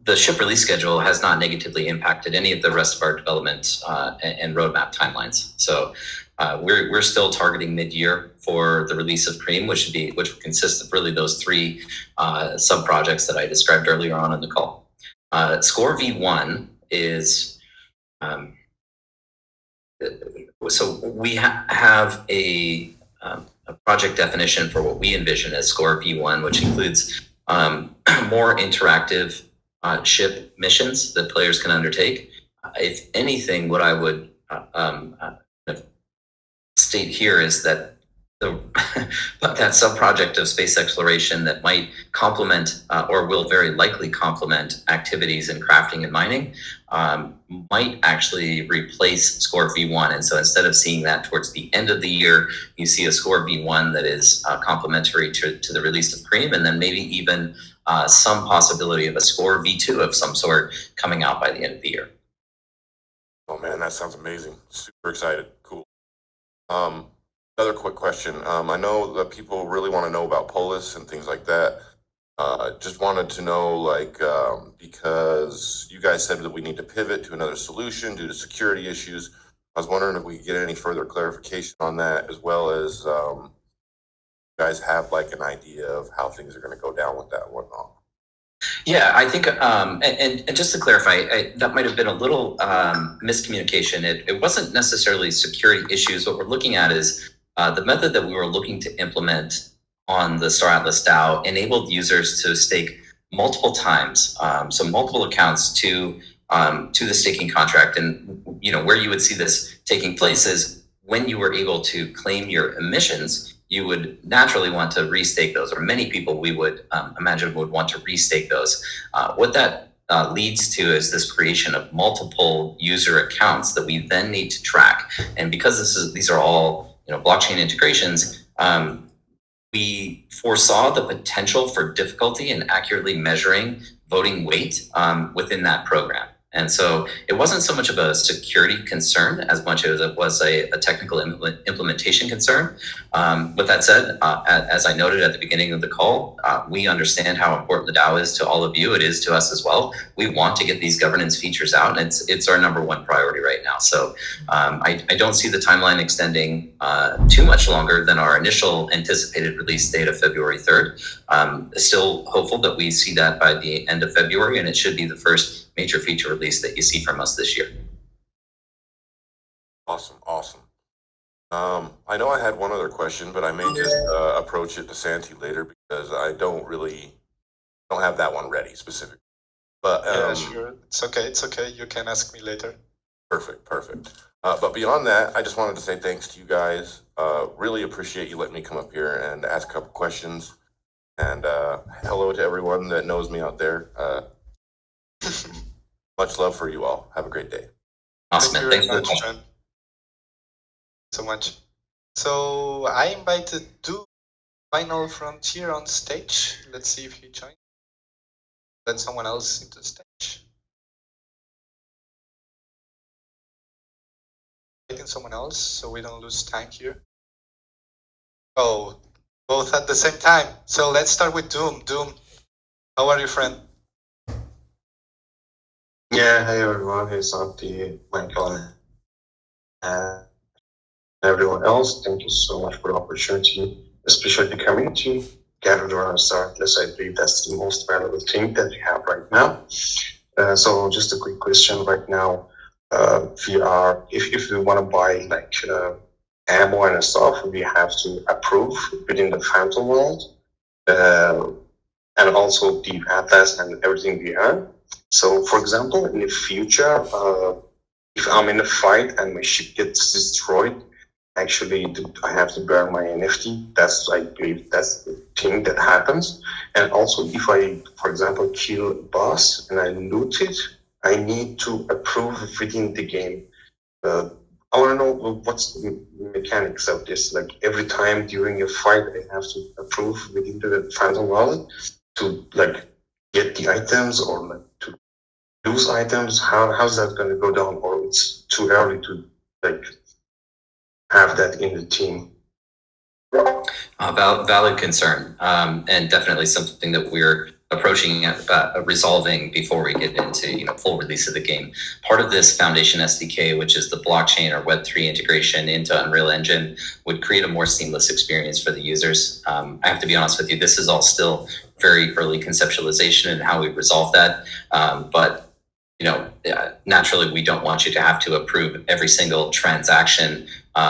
the ship release schedule has not negatively impacted any of the rest of our development and roadmap timelines. So we're still targeting mid-year for the release of Cream, which would consist of really those three sub projects that I described earlier on in the call. Score V1 is so we have a project definition for what we envision as Score V1, which includes more interactive ship missions that players can undertake. If anything, what I would state here is that that sub-project of space exploration that might complement or will very likely complement activities in crafting and mining might actually replace Score V1. And so instead of seeing that towards the end of the year, you see a Score V1 that is complementary to the release of Cream, and then maybe even some possibility of a Score V2 of some sort coming out by the end of the year. Oh man, that sounds amazing. Super excited. Cool. Another quick question. I know that people really want to know about POLIS and things like that. Just wanted to know, because you guys said that we need to pivot to another solution due to security issues. I was wondering if we could get any further clarification on that, as well as you guys have an idea of how things are going to go down with that and whatnot. Yeah, I think, and just to clarify, that might have been a little miscommunication. It wasn't necessarily security issues. What we're looking at is the method that we were looking to implement on the Star Atlas DAO enabled users to stake multiple times, so multiple accounts to the staking contract. And where you would see this taking place is when you were able to claim your emissions, you would naturally want to restake those, or many people we would imagine would want to restake those. What that leads to is this creation of multiple user accounts that we then need to track. And because these are all blockchain integrations, we foresaw the potential for difficulty in accurately measuring voting weight within that program. And so it wasn't so much of a security concern as much as it was a technical implementation concern. With that said, as I noted at the beginning of the call, we understand how important the DAO is to all of you. It is to us as well. We want to get these governance features out, and it's our number one priority right now. So I don't see the timeline extending too much longer than our initial anticipated release date of February 3rd. Still hopeful that we see that by the end of February, and it should be the first major feature release that you see from us this year. Awesome. I know I had one other question, but I may just approach it to Santi later because I don't have that one ready specifically. But yeah, sure. It's okay. You can ask me later. Perfect. But beyond that, I just wanted to say thanks to you guys. Really appreciate you letting me come up here and ask a couple questions. And hello to everyone that knows me out there. Much love for you all. Have a great day. Awesome, man. Thanks very for the much, call. Trent. So much. So I invited Final Frontier on stage. Let's see if he joins. Let someone else into the stage. Inviting someone else so we don't lose time here. Oh, both at the same time. So let's start with Doom. Doom, how are you, friend? Yeah, hey everyone, hey Santi, Michael, and everyone else. Thank you so much for the opportunity, especially the community gathered around Star Atlas. I believe that's the most valuable thing that we have right now. So just a quick question right now. If we want to buy like ammo and stuff, we have to approve within the Phantom world, and also the Atlas and everything we have. So, for example, in the future, if I'm in a fight and my ship gets destroyed, actually, I have to burn my NFT. I believe that's the thing that happens. And also, if I, for example, kill a boss and I loot it, I need to approve within the game. I want to know what's the mechanics of this. Like every time during a fight, I have to approve within the Phantom wallet to like get the items or like to lose items. How's that going to go down? Or it's too early to like have that in the team? Valid concern, and definitely something that we're approaching resolving before we get into full release of the game. Part of this Foundation SDK, which is the blockchain or Web3 integration into Unreal Engine, would create a more seamless experience for the users. I have to be honest with you, this is all still very early conceptualization and how we resolve that. But naturally, we don't want you to have to approve every single transaction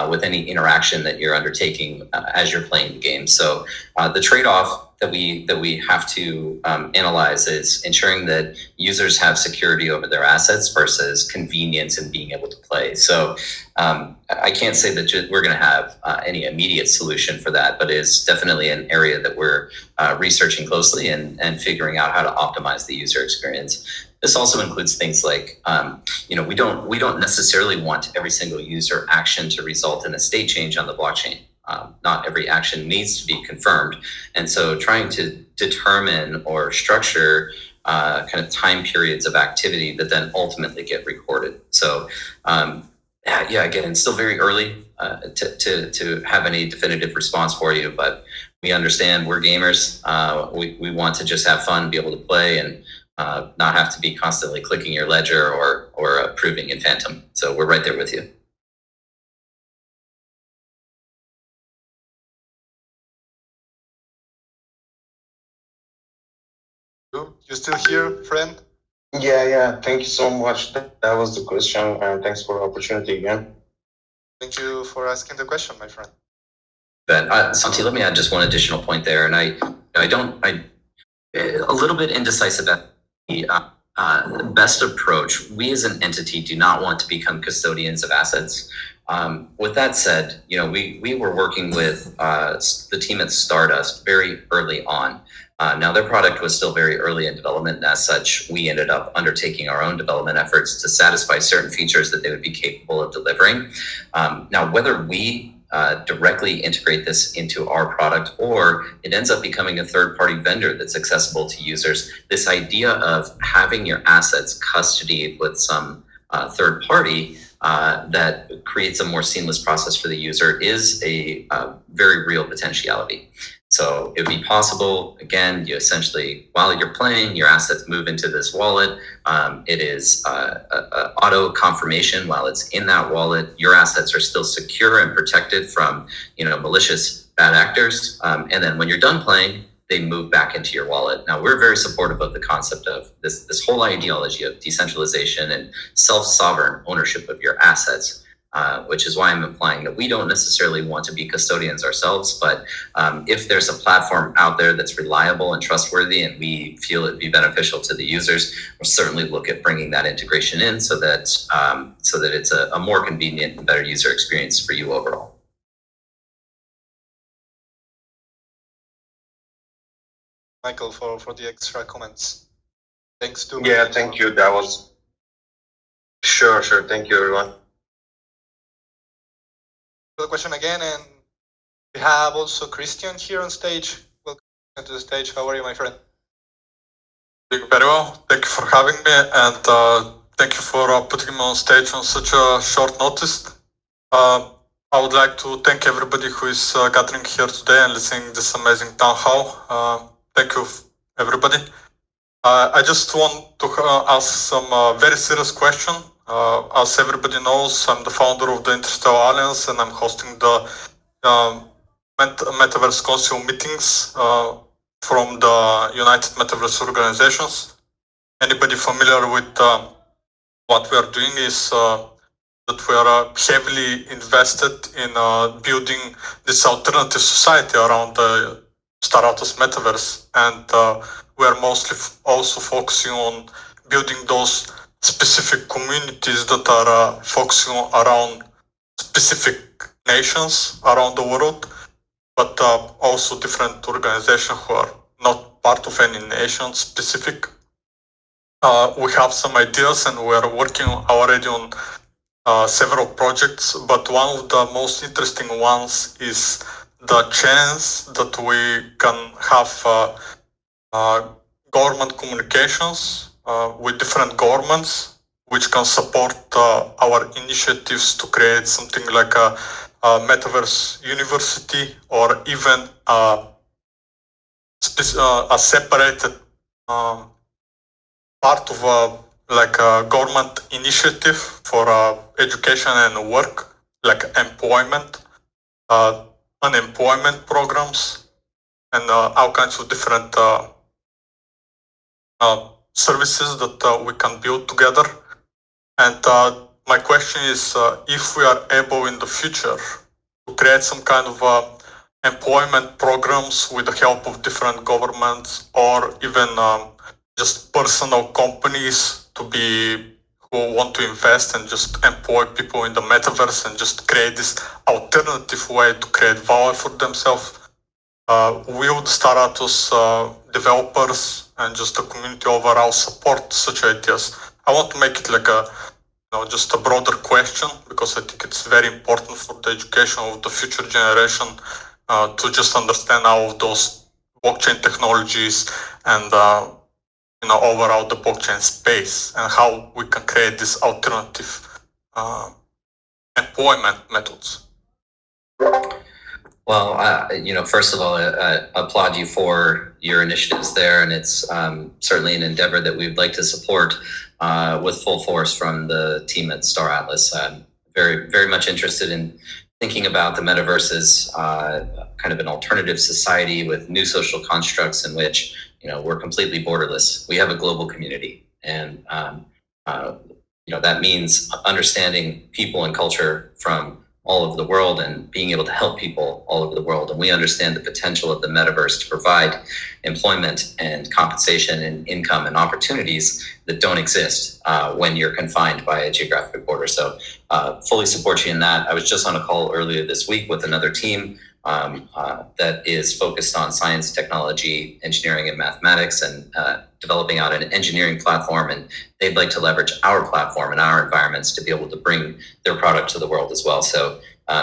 with any interaction that you're undertaking as you're playing the game. So the trade-off that we have to analyze is ensuring that users have security over their assets versus convenience in being able to play. So I can't say that we're going to have any immediate solution for that, but it's definitely an area that we're researching closely and figuring out how to optimize the user experience. This also includes things like, we don't necessarily want every single user action to result in a state change on the blockchain. Not every action needs to be confirmed. And so trying to determine or structure kind of time periods of activity that then ultimately get recorded. So again, it's still very early to have any definitive response for you, but we understand we're gamers. We want to just have fun, be able to play, and not have to be constantly clicking your ledger or approving in Phantom. So we're right there with you. You still here, friend? Yeah. Thank you so much. That was the question, and thanks for the opportunity again. Thank you for asking the question, my friend. But Santi, let me add just one additional point there, and I a little bit indecisive about the best approach. We as an entity do not want to become custodians of assets. With that said, we were working with the team at Stardust very early on. Now their product was still very early in development, and as such, we ended up undertaking our own development efforts to satisfy certain features that they would be capable of delivering. Now, whether we directly integrate this into our product or it ends up becoming a third-party vendor that's accessible to users, this idea of having your assets custodied with some third party that creates a more seamless process for the user is a very real potentiality. So it would be possible, again, you essentially, while you're playing, your assets move into this wallet. It is auto confirmation while it's in that wallet. Your assets are still secure and protected from, malicious bad actors. And then when you're done playing, they move back into your wallet. Now, we're very supportive of the concept of this whole ideology of decentralization and self-sovereign ownership of your assets. Which is why I'm implying that we don't necessarily want to be custodians ourselves, but if there's a platform out there that's reliable and trustworthy and we feel it'd be beneficial to the users, we'll certainly look at bringing that integration in so that it's a more convenient and better user experience for you overall. Michael, for the extra comments. Thanks to Yeah, thank you. That was sure. Thank you, everyone. The question again, and we have also Christian here on stage. Welcome to the stage. How are you, my friend? Doing very well. Thank you for having me, and thank you for putting me on stage on such a short notice. I would like to thank everybody who is gathering here today and listening to this amazing town hall. Thank you, everybody. I just want to ask some very serious question. As everybody knows, I'm the founder of the Interstellar Alliance, and I'm hosting the Metaverse Council meetings from the United Metaverse Organizations. Anybody familiar with what we are doing is that we are heavily invested in building this alternative society around the Star Atlas Metaverse, and we are mostly also focusing on building those specific communities that are focusing around specific nations around the world, but also different organizations who are not part of any nation specific. We have some ideas and we are working already on several projects, but one of the most interesting ones is the chance that we can have government communications with different governments, which can support our initiatives to create something like a metaverse university, or even a separated part of a government initiative for education and work, like employment, unemployment programs, and all kinds of different services that we can build together. And my question is, if we are able in the future to create some kind of employment programs with the help of different governments, or even just personal companies who want to invest and just employ people in the metaverse and just create this alternative way to create value for themselves, will the Star Atlas developers and just the community overall support such ideas? I want to make it like just a broader question, because I think it's very important for the education of the future generation to just understand all of those blockchain technologies and overall the blockchain space, and how we can create these alternative employment methods. Well, first of all, I applaud you for your initiatives there, and it's certainly an endeavor that we'd like to support with full force from the team at Star Atlas. I'm very, very much interested in thinking about the metaverse as kind of an alternative society with new social constructs in which we're completely borderless. We have a global community, and that means understanding people and culture from all over the world and being able to help people all over the world. And we understand the potential of the metaverse to provide employment and compensation and income and opportunities that don't exist when you're confined by a geographic border. So fully support you in that. I was just on a call earlier this week with another team that is focused on science, technology, engineering, and mathematics, and developing out an engineering platform. And they'd like to leverage our platform and our environments to be able to bring their product to the world as well. So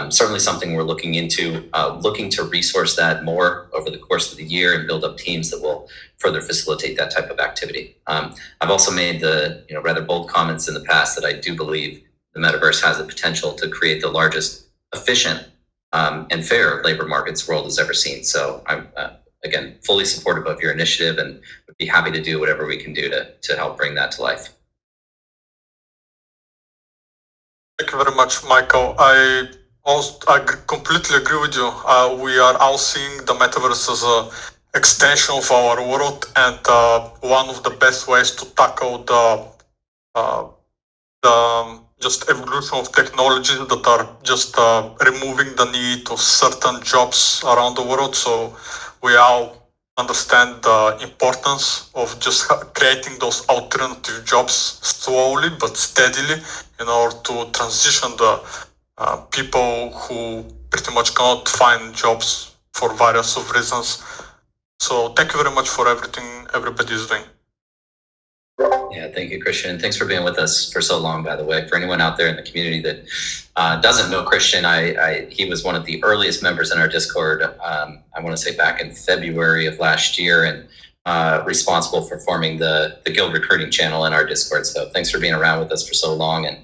certainly something we're looking into, looking to resource that more over the course of the year and build up teams that will further facilitate that type of activity. I've also made the rather bold comments in the past that I do believe the metaverse has the potential to create the largest, efficient, and fair labor markets the world has ever seen. So I'm, again, fully supportive of your initiative and would be happy to do whatever we can do to help bring that to life. Thank you very much, Michael. I completely agree with you. We are all seeing the metaverse as an extension of our world, and one of the best ways to tackle the just evolution of technologies that are just removing the need of certain jobs around the world. So we all understand the importance of just creating those alternative jobs slowly but steadily in order to transition the people who pretty much cannot find jobs for various of reasons. So thank you very much for everything everybody is doing. Yeah, thank you, Christian. Thanks for being with us for so long, by the way. For anyone out there in the community that doesn't know Christian, he was one of the earliest members in our Discord, I want to say back in February of last year, and responsible for forming the guild recruiting channel in our Discord. So thanks for being around with us for so long, and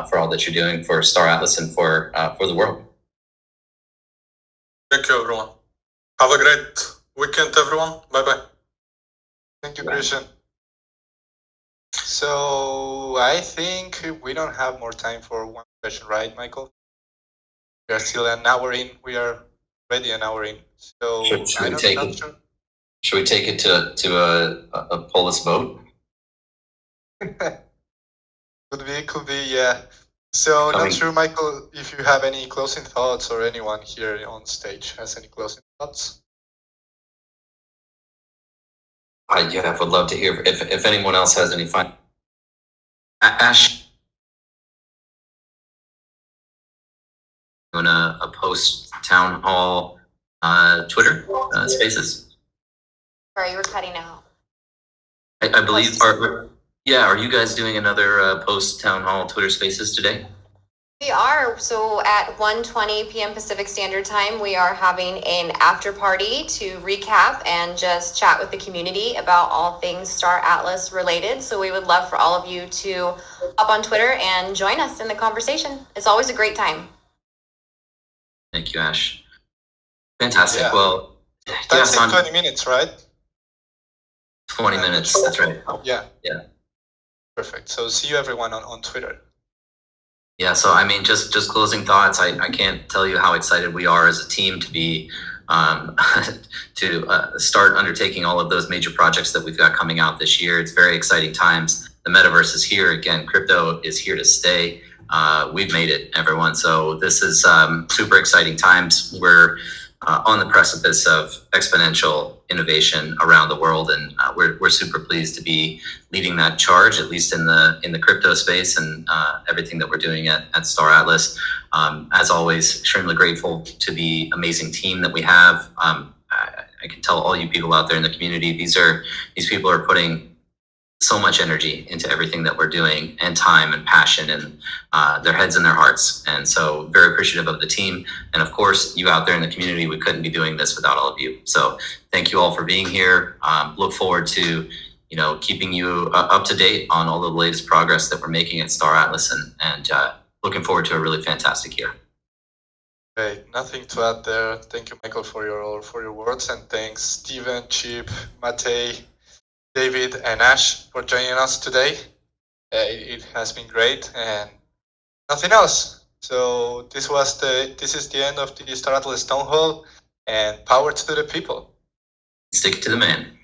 for all that you're doing for Star Atlas and for the world. Thank you, everyone. Have a great weekend, everyone. Bye-bye. Thank you, Christian. So I think we don't have more time for one question, right, Michael? We are still an hour in. We are already an hour in. So Should we take it to a POLIS vote? Could be, yeah. So not sure, Michael, if you have any closing thoughts, or anyone here on stage has any closing thoughts. I would love to hear if anyone else has any final. Ash, on a post Townhall Twitter spaces. Sorry, you were cutting out. I believe. Are you guys doing another post Townhall Twitter spaces today? We are. So at 1:20 p.m. Pacific Standard Time, we are having an after party to recap and just chat with the community about all things Star Atlas related. So we would love for all of you to hop on Twitter and join us in the conversation. It's always a great time. Thank you, Ash. Fantastic. Yeah. Well, that's 20 minutes, right? 20 minutes. That's right. Yeah. Yeah. Perfect. So see you everyone on Twitter. Yeah, so I mean, just closing thoughts. I can't tell you how excited we are as a team to be to start undertaking all of those major projects that we've got coming out this year. It's very exciting times. The metaverse is here again. Crypto is here to stay. We've made it, everyone. So this is super exciting times. We're on the precipice of exponential innovation around the world, and we're super pleased to be leading that charge, at least in the crypto space, and everything that we're doing at Star Atlas. As always, extremely grateful to the amazing team that we have. I can tell all you people out there in the community, these people are putting so much energy into everything that we're doing, and time and passion, and their heads and their hearts. And so very appreciative of the team. And of course, you out there in the community, we couldn't be doing this without all of you. So thank you all for being here. Look forward to, keeping you up to date on all the latest progress that we're making at Star Atlas, and looking forward to a really fantastic year. Great. Nothing to add there. Thank you, Michael, for your words, and thanks, Steven, Chip, Matej, David, and Ash for joining us today. It has been great, and nothing else. So this is the end of the Star Atlas Townhall, and power to the people. Stick it to the man.